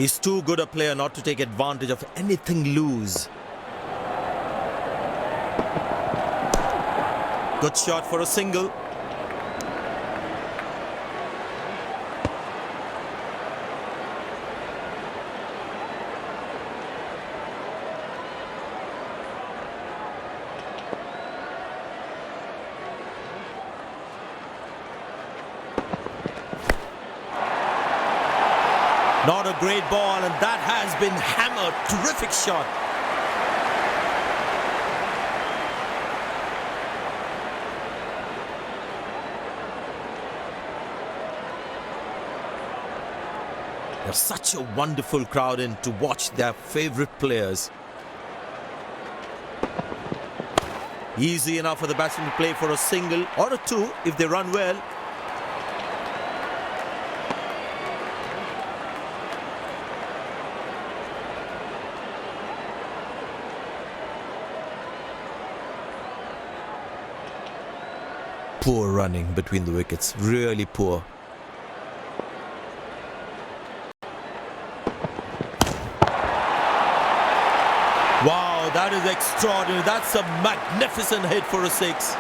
He's too good a player not to take advantage of anything loose. Good shot for a single. Not a great ball, and that has been hammered. Terrific shot. There's such a wonderful crowd in to watch their favorite players. Easy enough for the batsman to play for a single or a two if they run well. Poor running between the wickets, really poor. Wow, that is extraordinary. That's a magnificent hit for a six.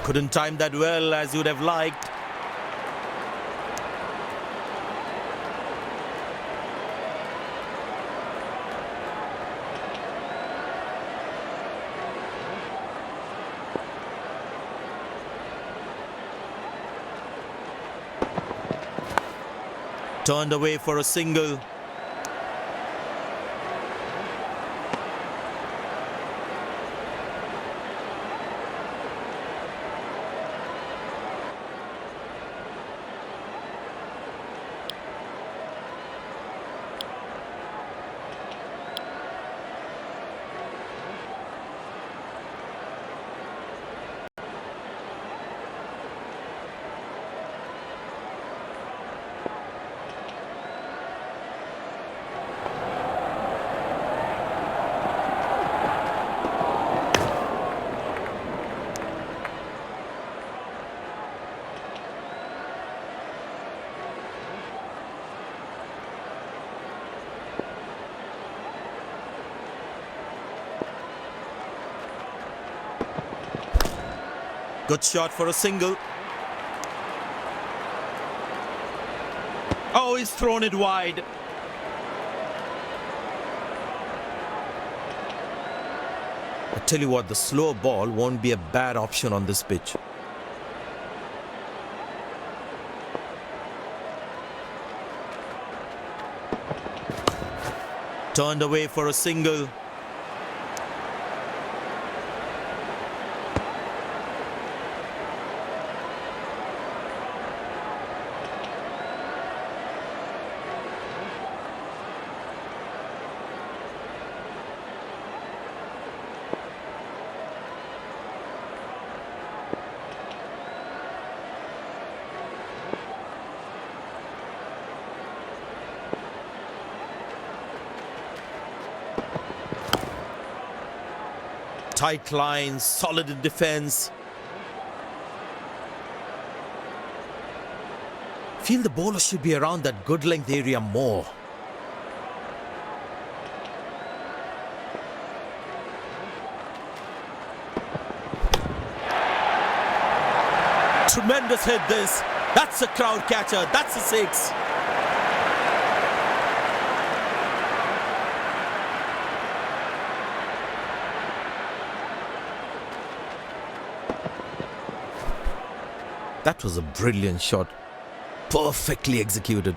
Couldn't time that well as you would have liked. Turned away for a single. Good shot for a single. Oh, he's thrown it wide. I tell you what, the slow ball won't be a bad option on this pitch. Turned away for a single. Tight lines, solid in defense. Feel the bowler should be around that good length area more. Tremendous hit this. That's a crowd catcher. That's a six. That was a brilliant shot. Perfectly executed.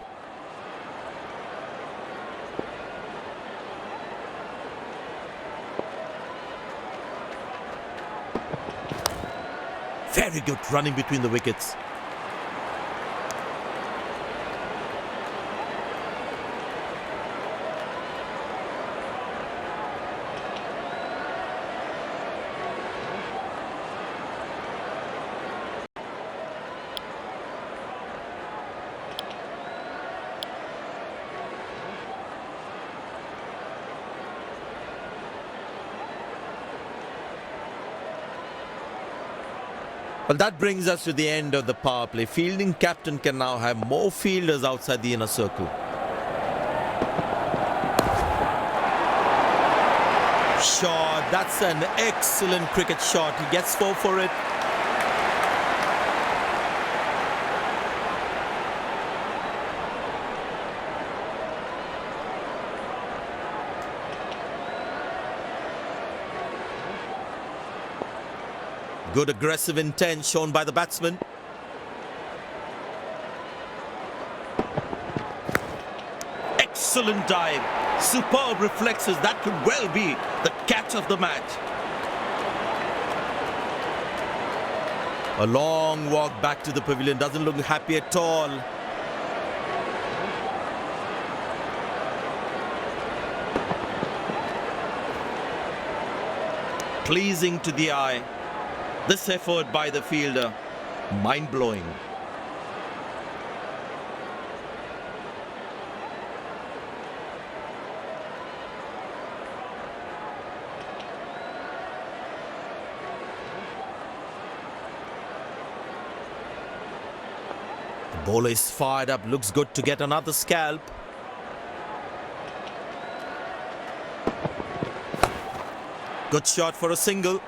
Very good running between the wickets. Well, that brings us to the end of the power play. Fielding captain can now have more fielders outside the inner circle. Shot. That's an excellent cricket shot. He gets 4 for it. Good aggressive intent shown by the batsman. Excellent dive. Superb reflexes. That could well be the catch of the match. A long walk back to the pavilion. Doesn't look happy at all. Pleasing to the eye. This effort by the fielder, mind-blowing. The bowler is fired up, looks good to get another scalp. Good shot for a single.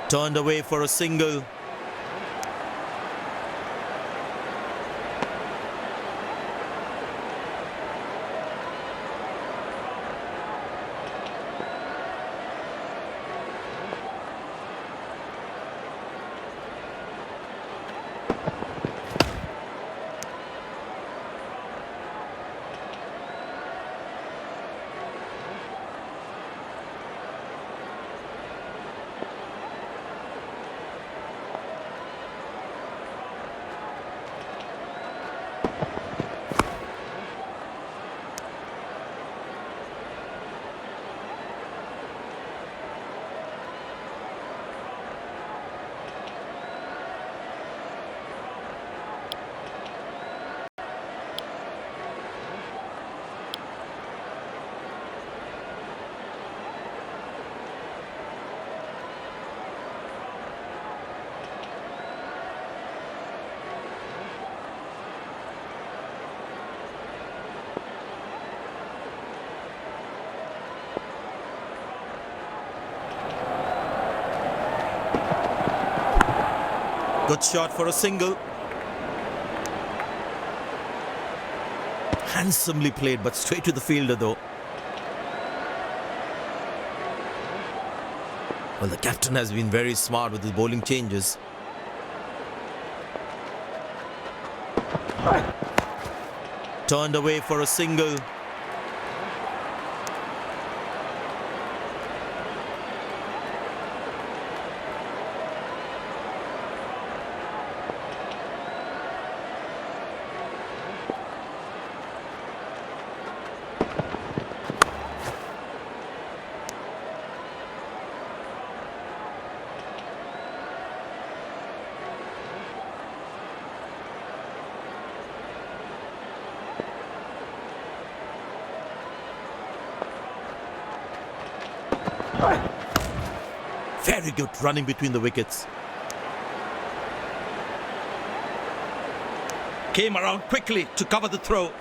Turned away for a single. Good shot for a single. Handsomely played, but straight to the fielder though. Well, the captain has been very smart with his bowling changes. Turned away for a single. Very good running between the wickets. Came around quickly to cover the throw.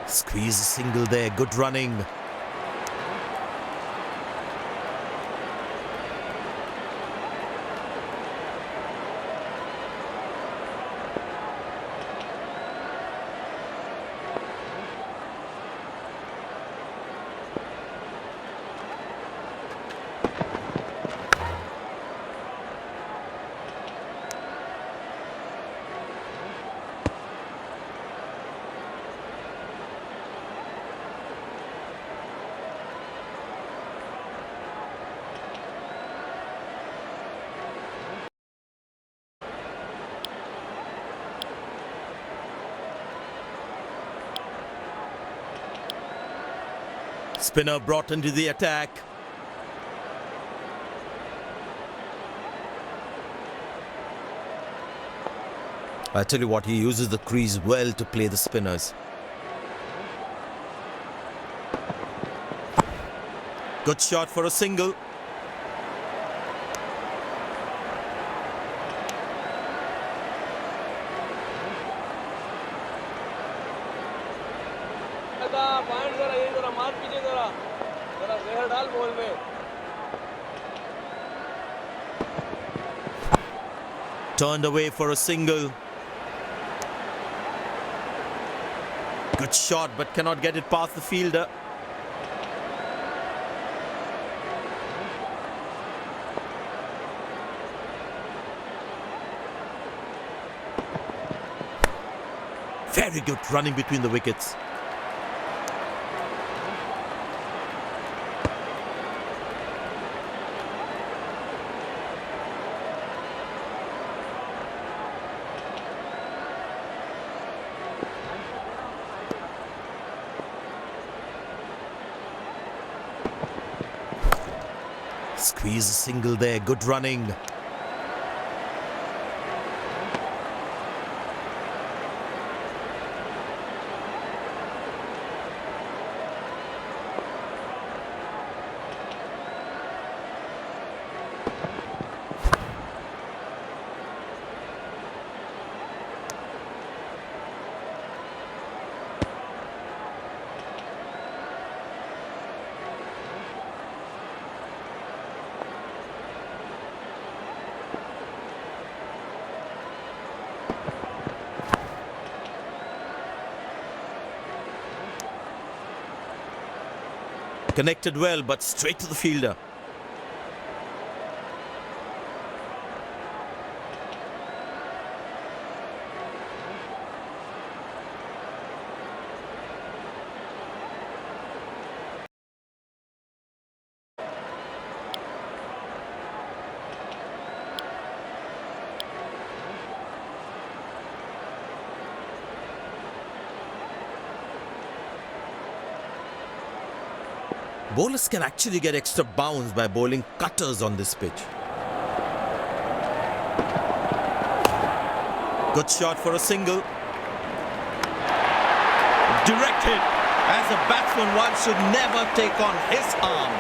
Squeeze a single there, good running. Spinner brought into the attack. I tell you what, he uses the crease well to play the spinners. Good shot for a single. Turned away for a single. Good shot, but cannot get it past the fielder. Very good running between the wickets. Squeeze a single there, good running. Connected well, but straight to the fielder. Bowlers can actually get extra bounce by bowling cutters on this pitch. Good shot for a single. Direct hit. As a batsman, one should never take on his arm.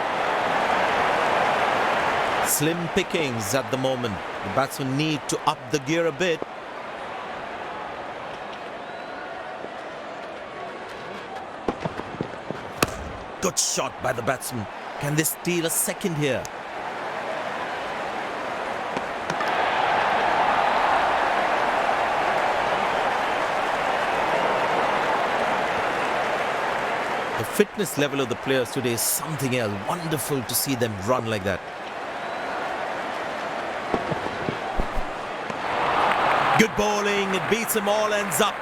Slim pickings at the moment. The batsmen need to up the gear a bit. Good shot by the batsman. Can they steal a second here? The fitness level of the players today is something else. Wonderful to see them run like that. Good bowling. It beats them all, ends up.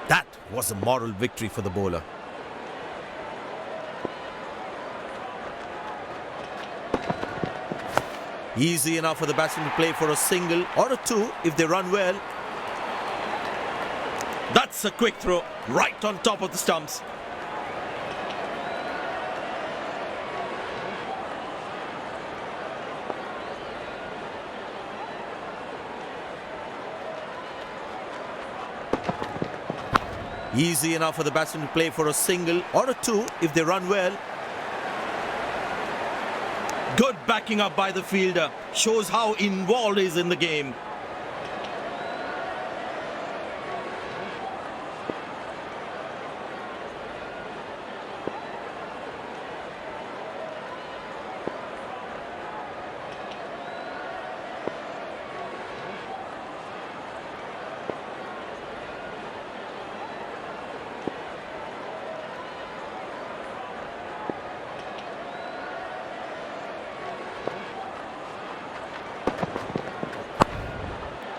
That was a moral victory for the bowler. Easy enough for the batsman to play for a single or a two if they run well. That's a quick throw right on top of the stumps. Easy enough for the batsman to play for a single or a two if they run well. Good backing up by the fielder. Shows how involved he is in the game.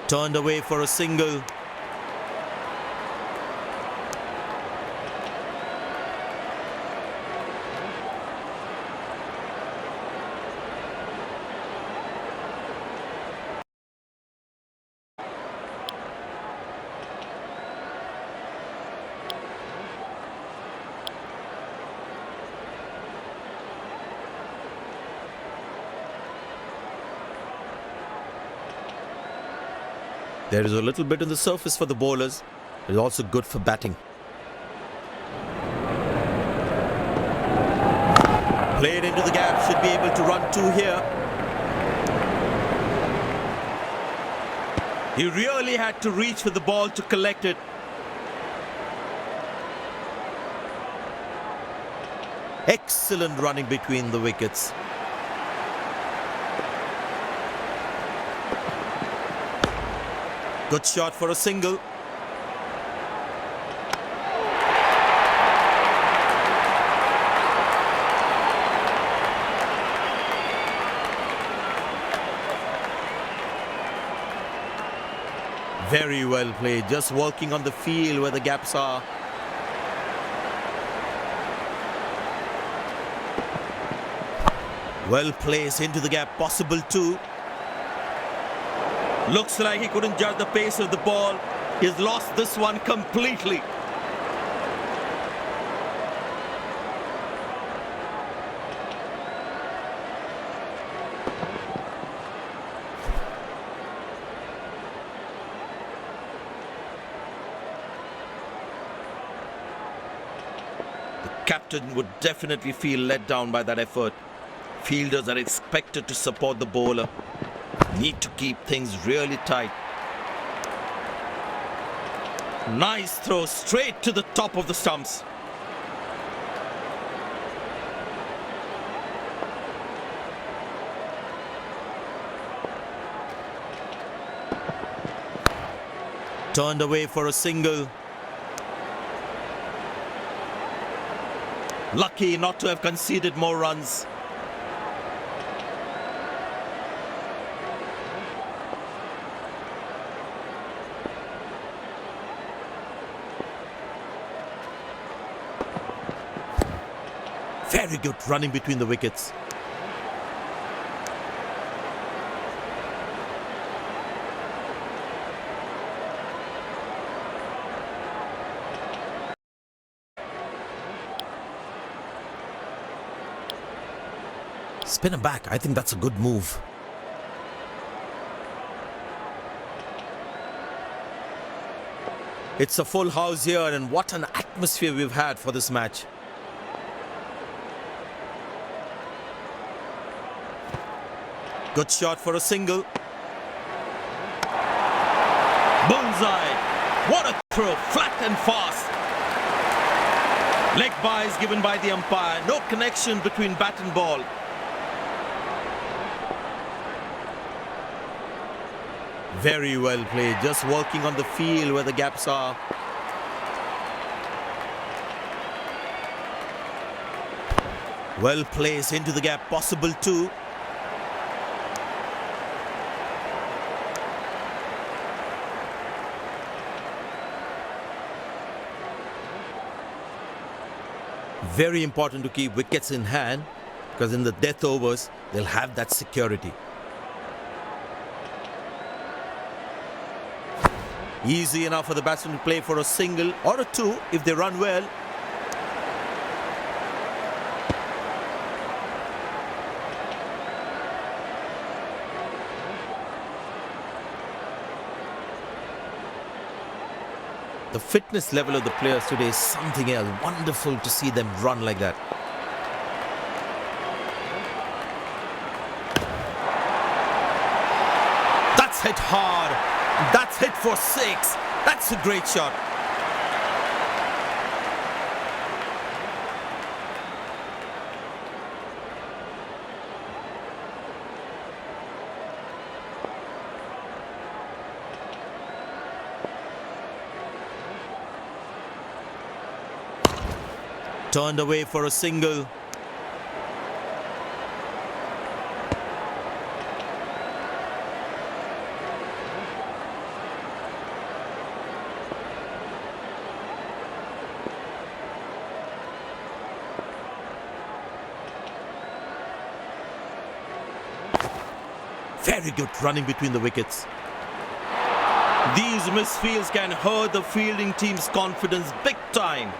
Turned away for a single. There is a little bit on the surface for the bowlers. It is also good for batting. Played into the gap, should be able to run two here. He really had to reach for the ball to collect it. Excellent running between the wickets. Good shot for a single. Very well played, just working on the field where the gaps are. Well placed into the gap, possible two. Looks like he couldn't judge the pace of the ball. He's lost this one completely. The captain would definitely feel let down by that effort. Fielders are expected to support the bowler. Need to keep things really tight. Nice throw straight to the top of the stumps. Turned away for a single. Lucky not to have conceded more runs. Very good running between the wickets. Spin him back. I think that's a good move. It's a full house here, and what an atmosphere we've had for this match. Good shot for a single. Bullseye. What a throw. Flat and fast. Leg byes given by the umpire. No connection between bat and ball. Very well played. Just working on the field where the gaps are. Well placed into the gap. Possible two. Very important to keep wickets in hand, because in the death overs, they'll have that security. Easy enough for the batsman to play for a single or a two if they run well. The fitness level of the players today is something else. Wonderful to see them run like that. That's hit hard. That's hit for six. That's a great shot. Turned away for a single. Very good running between the wickets. These misfields can hurt the fielding team's confidence big time.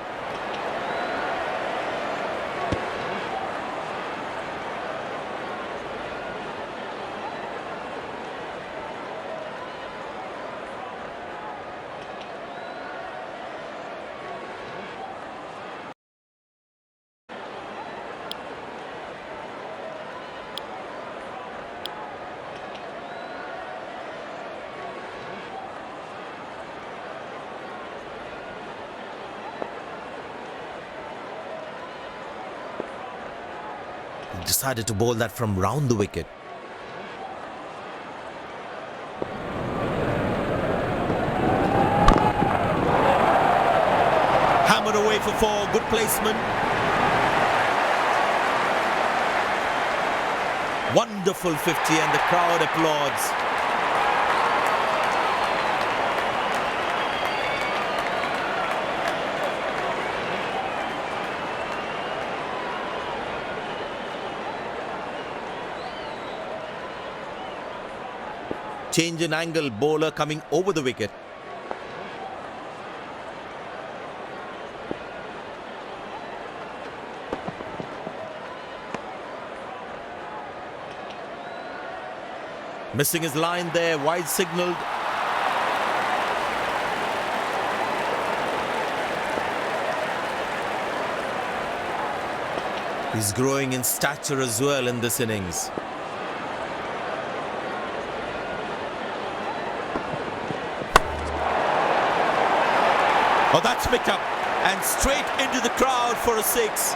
decided to bowl that from round the wicket. Hammered away for 4, good placement. Wonderful 50 and the crowd applauds. Change in angle, bowler coming over the wicket. Missing his line there, wide signalled. He's growing in stature as well in this innings. Oh, that's picked up and straight into the crowd for a 6.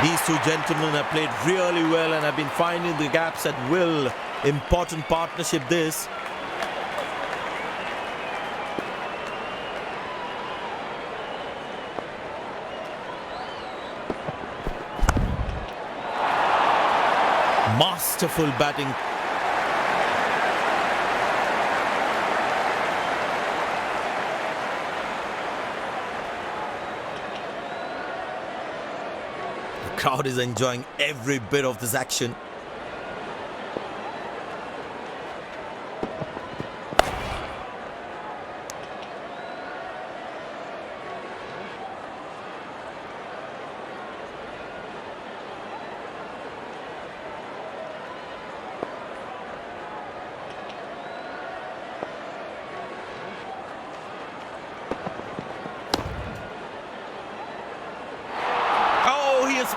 These two gentlemen have played really well and have been finding the gaps at will. Important partnership this. Masterful batting. The crowd is enjoying every bit of this action.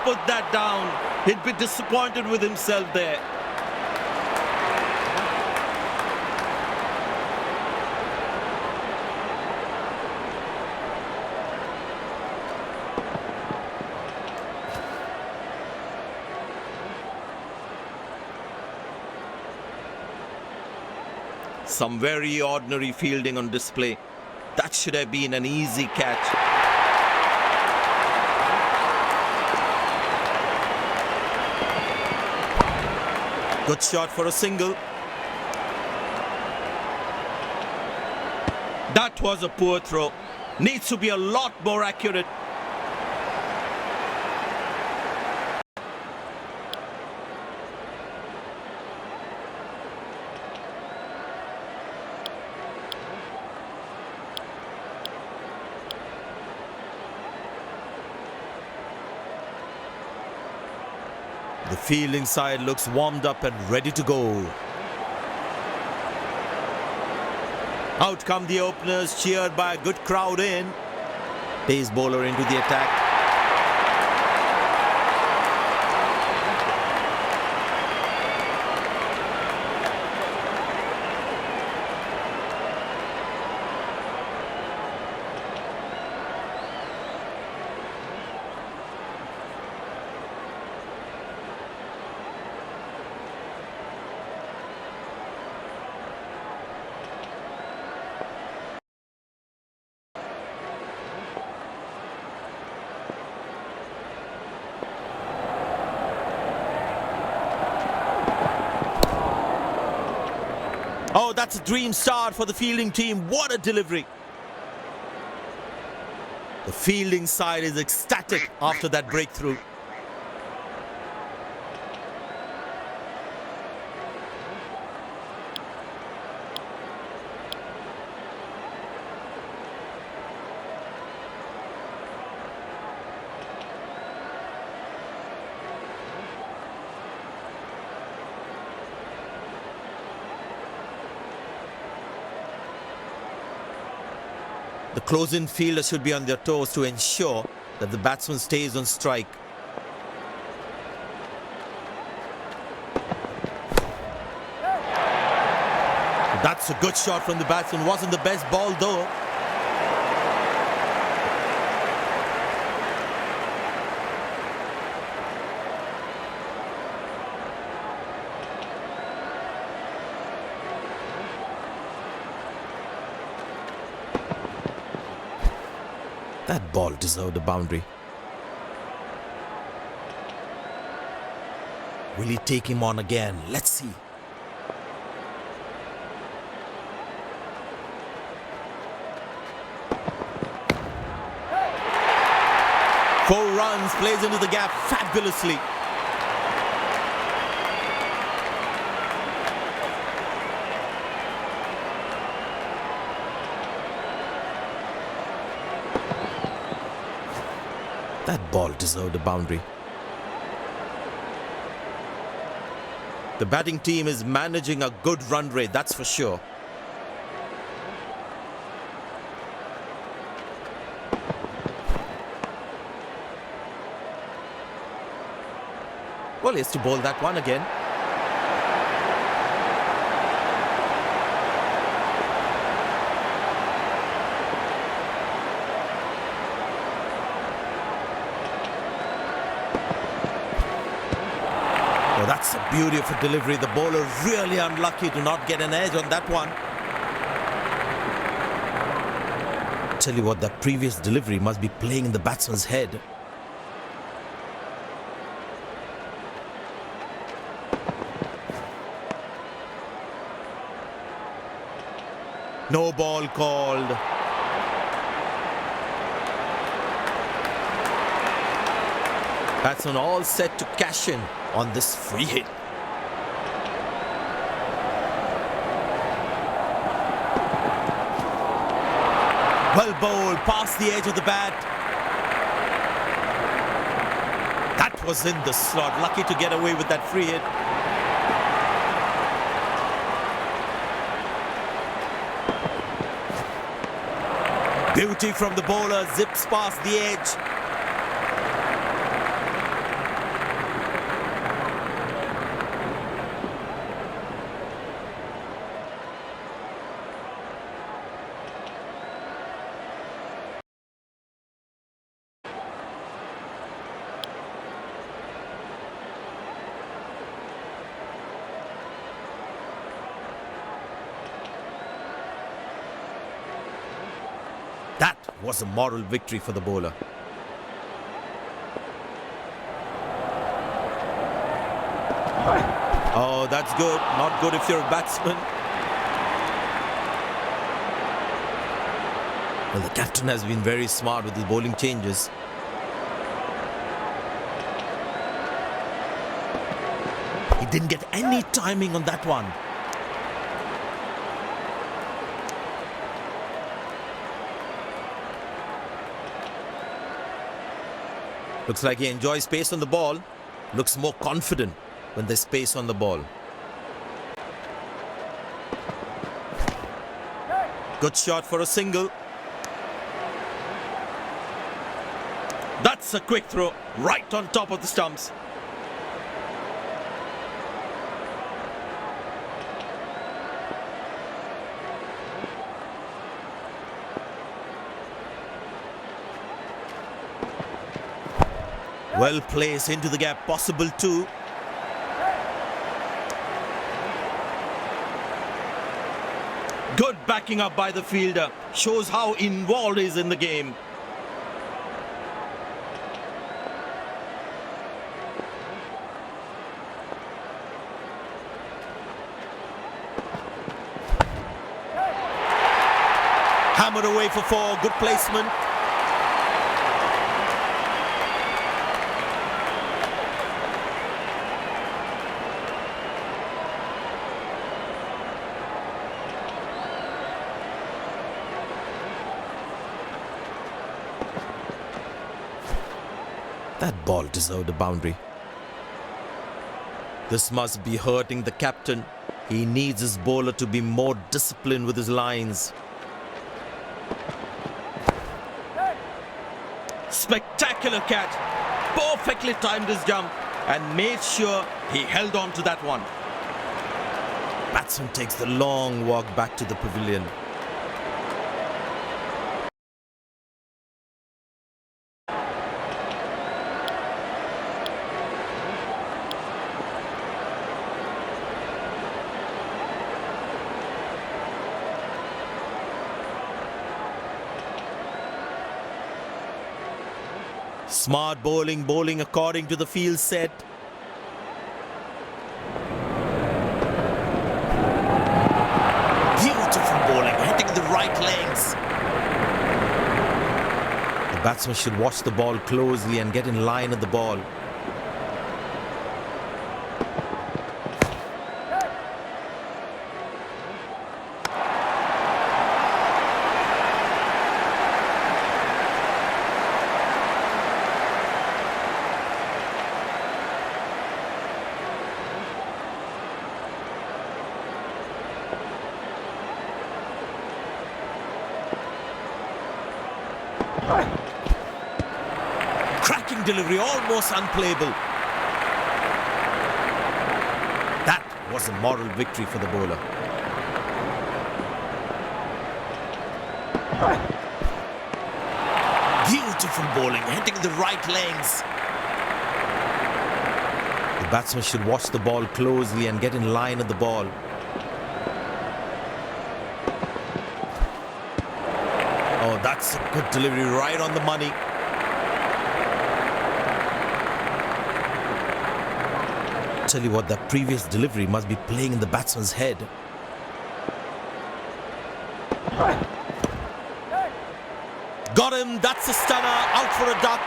Put that down. He'd be disappointed with himself there. Some very ordinary fielding on display. That should have been an easy catch. Good shot for a single. That was a poor throw. Needs to be a lot more accurate. The fielding side looks warmed up and ready to go. Out come the openers, cheered by a good crowd in. Pace bowler into the attack. Oh, that's a dream start for the fielding team. What a delivery. The fielding side is ecstatic after that breakthrough. The close-in fielders should be on their toes to ensure that the batsman stays on strike. That's a good shot from the batsman. Wasn't the best ball though. That ball deserved a boundary. Will he take him on again? Let's see. Four runs, plays into the gap fabulously. That ball deserved a boundary. The batting team is managing a good run rate, that's for sure. Well, he has to bowl that one again. Oh, that's a beauty of a delivery. The bowler really unlucky to not get an edge on that one. Tell you what, that previous delivery must be playing in the batsman's head. No ball called. Batsman all set to cash in on this free hit. Well bowled, past the edge of the bat. That was in the slot. Lucky to get away with that free hit. Beauty from the bowler, zips past the edge. That was a moral victory for the bowler. Oh, that's good. Not good if you're a batsman. Well, the captain has been very smart with his bowling changes. He didn't get any timing on that one. Looks like he enjoys space on the ball. Looks more confident when there's space on the ball. Good shot for a single. That's a quick throw right on top of the stumps. Well placed into the gap, possible too. Good backing up by the fielder. Shows how involved he is in the game. Hammered away for four. Good placement. That ball deserved a boundary. This must be hurting the captain. He needs his bowler to be more disciplined with his lines. Spectacular catch. Perfectly timed his jump and made sure he held on to that one. Batsman takes the long walk back to the pavilion. Smart bowling according to the field set. Beautiful bowling, hitting the right legs. The batsman should watch the ball closely and get in line at the ball. Cracking delivery, almost unplayable. That was a moral victory for the bowler. Beautiful bowling, hitting the right legs. The batsman should watch the ball closely and get in line at the ball. Oh, that's a good delivery, right on the money. Tell you what, that previous delivery must be playing in the batsman's head. Got him, that's a stunner, out for a duck.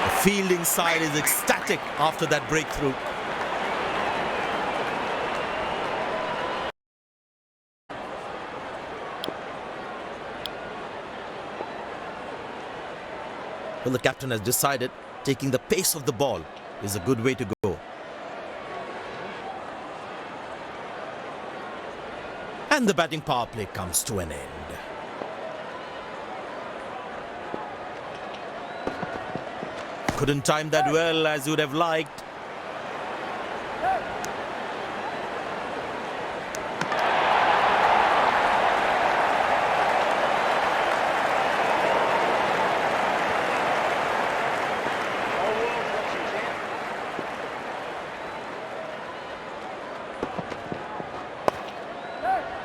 The fielding side is ecstatic after that breakthrough. Well, the captain has decided taking the pace of the ball is a good way to go. And the batting power play comes to an end. Couldn't time that well as you would have liked.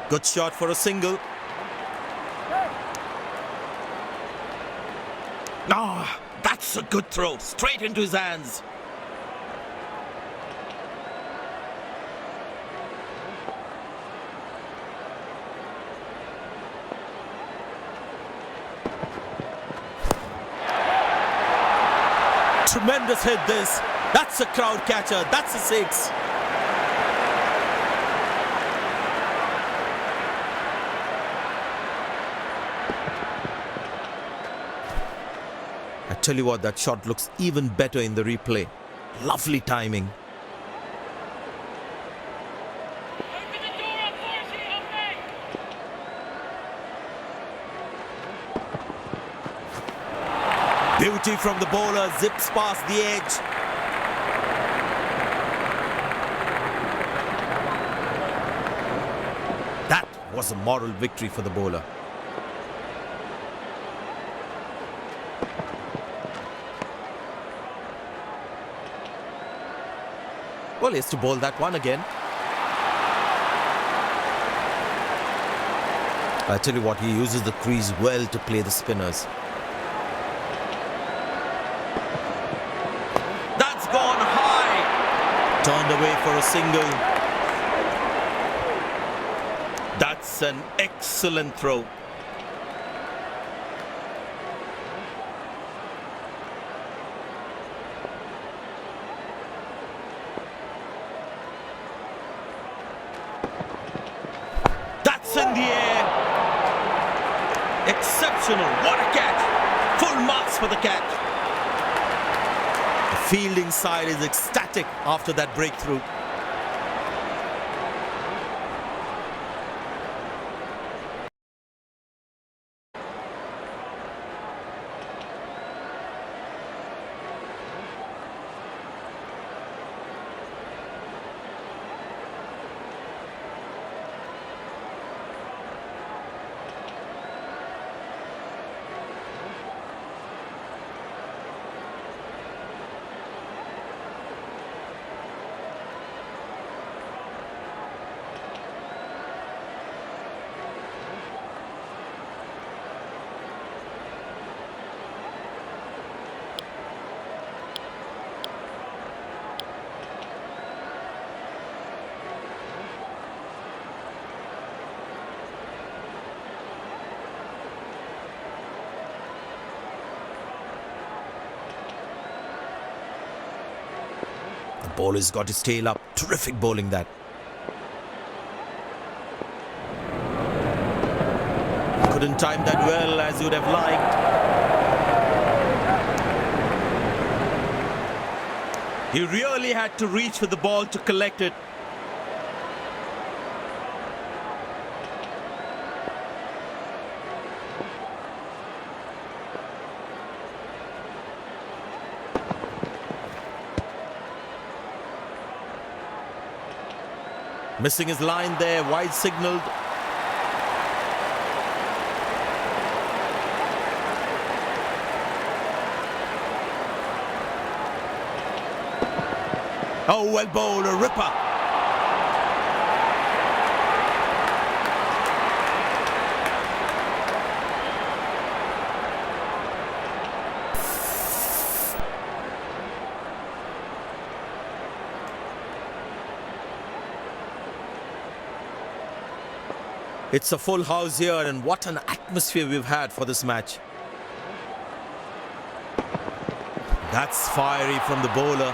Good shot for a single. Ah, that's a good throw. Straight into his hands. Tremendous hit this. That's a crowd catcher. That's a six. I tell you what, that shot looks even better in the replay. Lovely timing. Open the door up, Horsey, Beauty from the bowler, zips past the edge. That was a moral victory for the bowler. Well, he has to bowl that one again. I tell you what, he uses the crease well to play the spinners. That's gone high. Turned away for a single. That's an excellent throw. In the air. Exceptional. What a catch. Full marks for the catch. The fielding side is ecstatic after that breakthrough. Bowler's got his tail up. Terrific bowling that. Couldn't time that well as you would have liked. He really had to reach for the ball to collect it. Missing his line there, wide signalled. Oh, well bowled, a ripper. It's a full house here, and what an atmosphere we've had for this match. That's fiery from the bowler.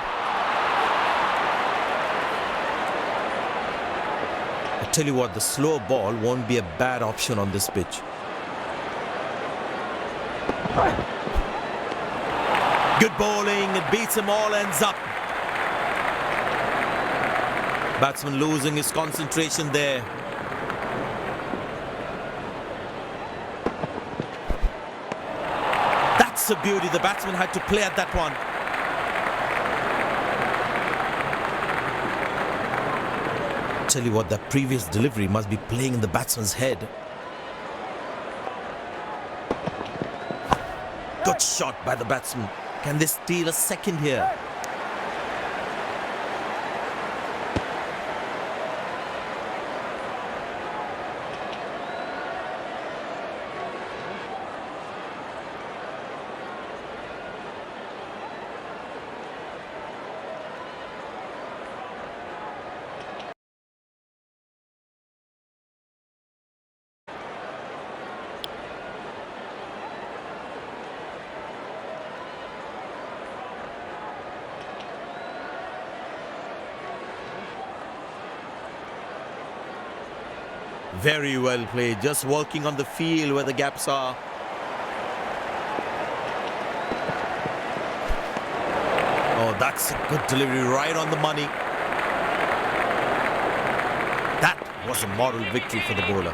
I tell you what, the slow ball won't be a bad option on this pitch. Good bowling, it beats him all, ends up. Batsman losing his concentration there. That's a beauty. The batsman had to play at that one. Tell you what, that previous delivery must be playing in the batsman's head. Good shot by the batsman. Can they steal a second here? Very well played, just working on the field where the gaps are. Oh, that's a good delivery, right on the money. That was a moral victory for the bowler.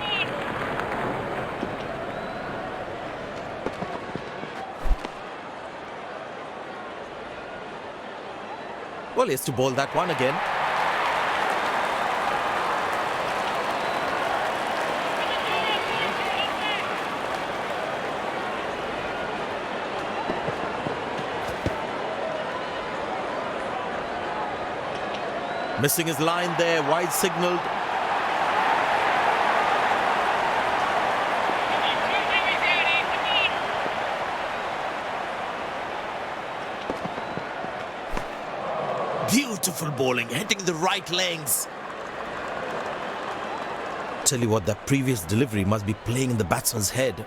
Well, he has to bowl that one again. Missing his line there, wide signalled. Beautiful bowling, hitting the right legs. Tell you what, that previous delivery must be playing in the batsman's head.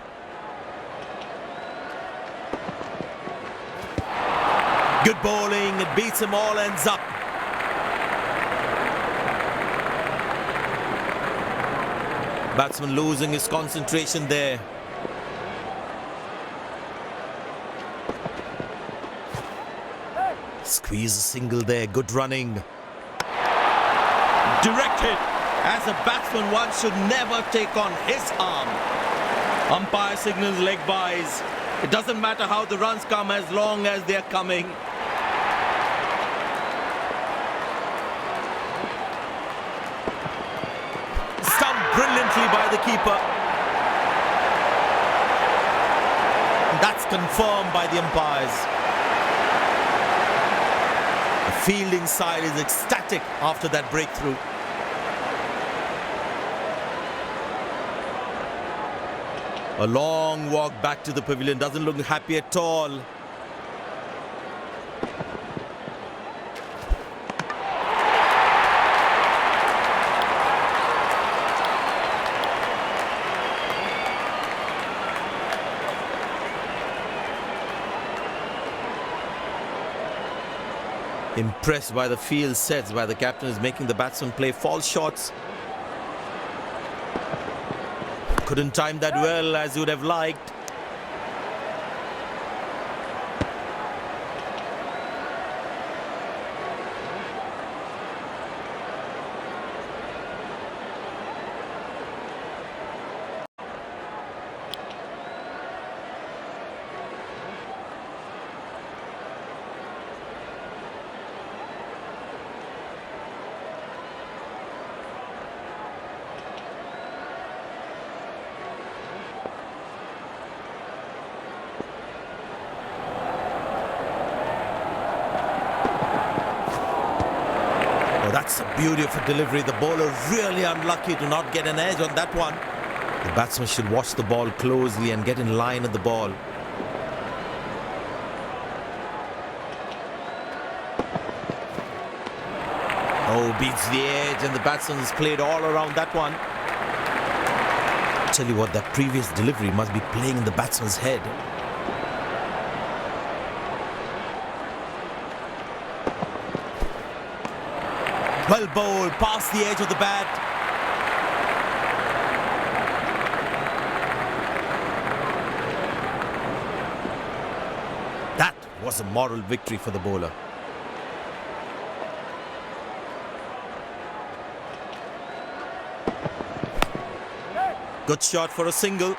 Good bowling, it beats him all, ends up. Batsman losing his concentration there. Squeeze a single there, good running. Directed. As a batsman, one should never take on his arm. Umpire signals leg byes. It doesn't matter how the runs come as long as they're coming. Brilliantly by the keeper. That's confirmed by the umpires. The fielding side is ecstatic after that breakthrough. A long walk back to the pavilion, doesn't look happy at all. Impressed by the field sets by the captain is making the batsman play false shots. Couldn't time that well as you would have liked. That's the beauty of a delivery. The bowler really unlucky to not get an edge on that one. The batsman should watch the ball closely and get in line at the ball. Oh, beats the edge and the batsman has played all around that one. Tell you what, that previous delivery must be playing in the batsman's head. Well bowled, past the edge of the bat. That was a moral victory for the bowler. Good shot for a single.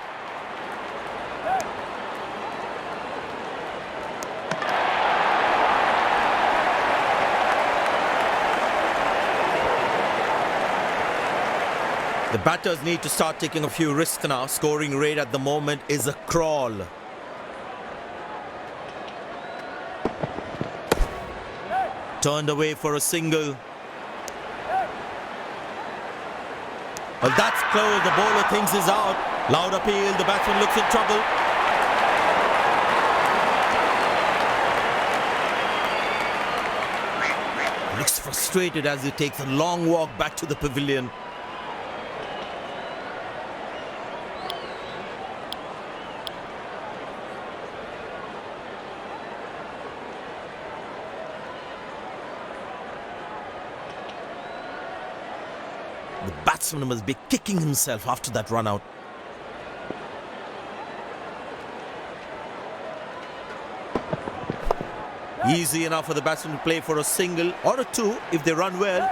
The batters need to start taking a few risks now. Scoring rate at the moment is a crawl. Turned away for a single. Well, that's close. The bowler thinks he's out. Loud appeal. The batsman looks in trouble. Looks frustrated as he takes a long walk back to the pavilion. The batsman must be kicking himself after that run out. Easy enough for the batsman to play for a single or a two if they run well.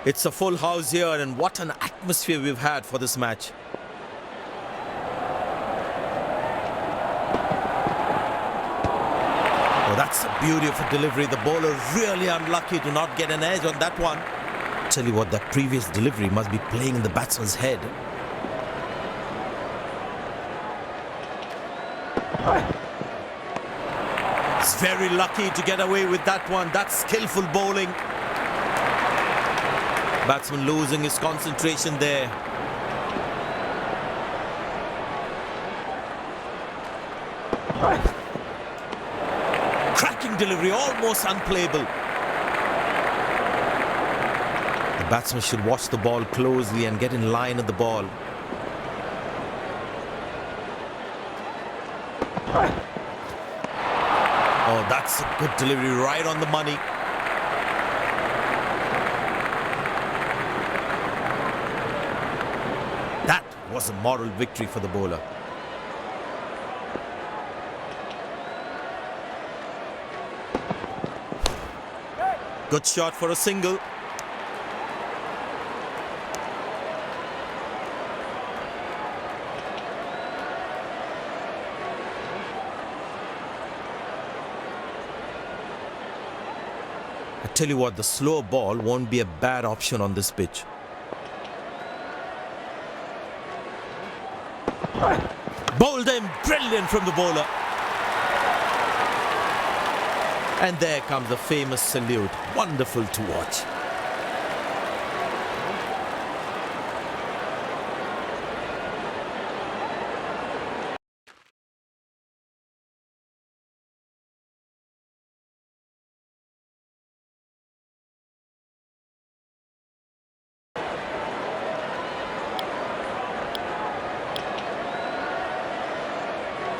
It's a full house here, and what an atmosphere we've had for this match. Oh, that's the beauty of a delivery. The bowler really unlucky to not get an edge on that one. Tell you what, that previous delivery must be playing in the batsman's head. He's very lucky to get away with that one. That's skillful bowling. Batsman losing his concentration there. Cracking delivery, almost unplayable. The batsman should watch the ball closely and get in line at the ball. Oh, that's a good delivery, right on the money. That was a moral victory for the bowler. Good shot for a single. I tell you what, the slow ball won't be a bad option on this pitch. Bowled him, brilliant from the bowler. And there comes the famous salute. Wonderful to watch.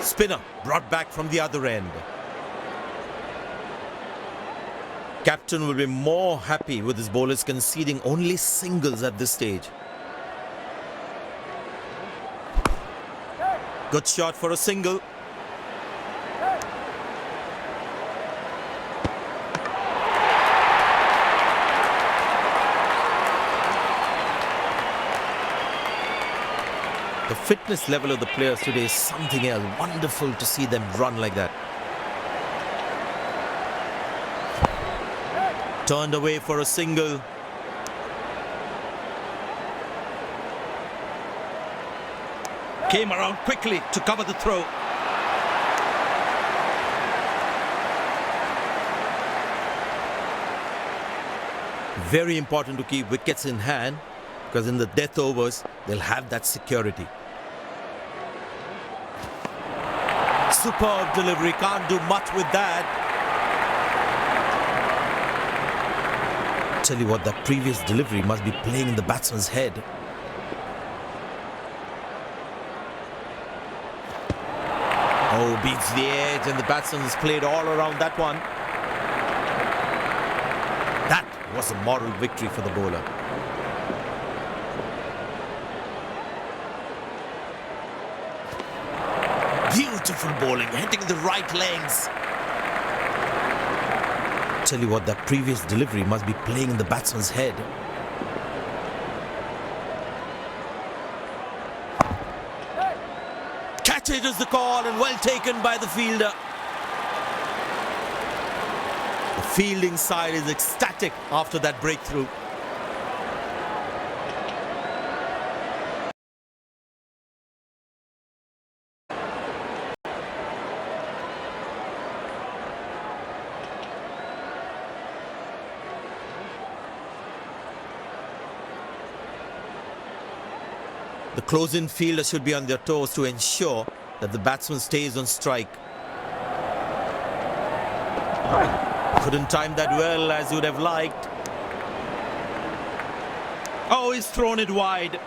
Spinner brought back from the other end. Captain will be more happy with his bowlers conceding only singles at this stage. Good shot for a single. The fitness level of the players today is something else. Wonderful to see them run like that. Turned away for a single. Came around quickly to cover the throw. Very important to keep wickets in hand, because in the death overs, they'll have that security. Superb delivery, can't do much with that. Tell you what, that previous delivery must be playing in the batsman's head. Oh, beats the edge, and the batsman has played all around that one. That was a moral victory for the bowler. Beautiful bowling, hitting the right legs. Tell you what, that previous delivery must be playing in the batsman's head. Catch it is the call, and well taken by the fielder. The fielding side is ecstatic after that breakthrough. The close-in fielder should be on their toes to ensure that the batsman stays on strike. Couldn't time that well as you would have liked. Oh, he's thrown it wide.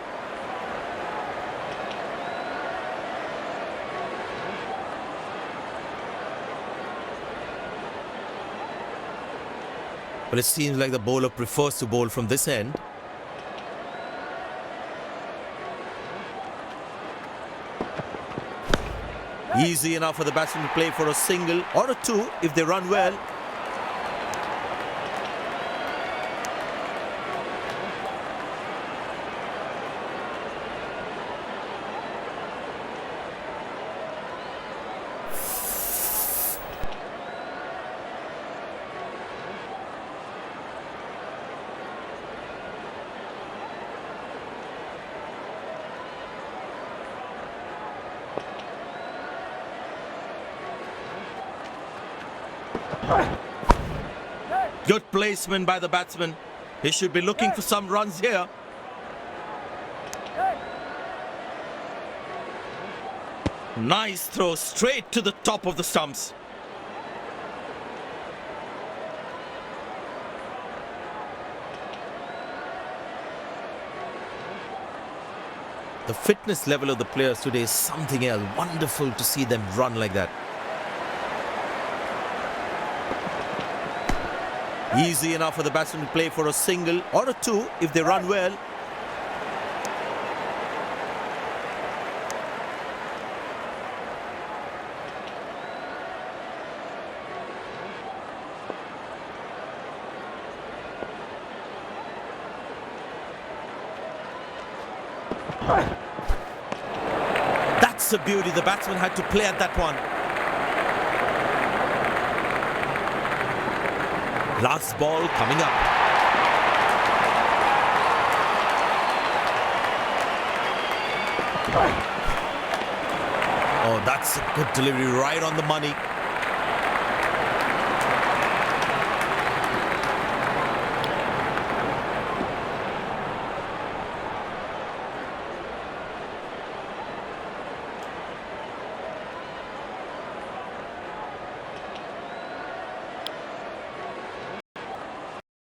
But it seems like the bowler prefers to bowl from this end. Easy enough for the batsman to play for a single or a two if they run well. Good placement by the batsman. He should be looking for some runs here. Nice throw straight to the top of the stumps. The fitness level of the players today is something else. Wonderful to see them run like that. Easy enough for the batsman to play for a single or a two if they run well. That's a beauty. The batsman had to play at that one. Last ball coming up. Oh, that's a good delivery, right on the money.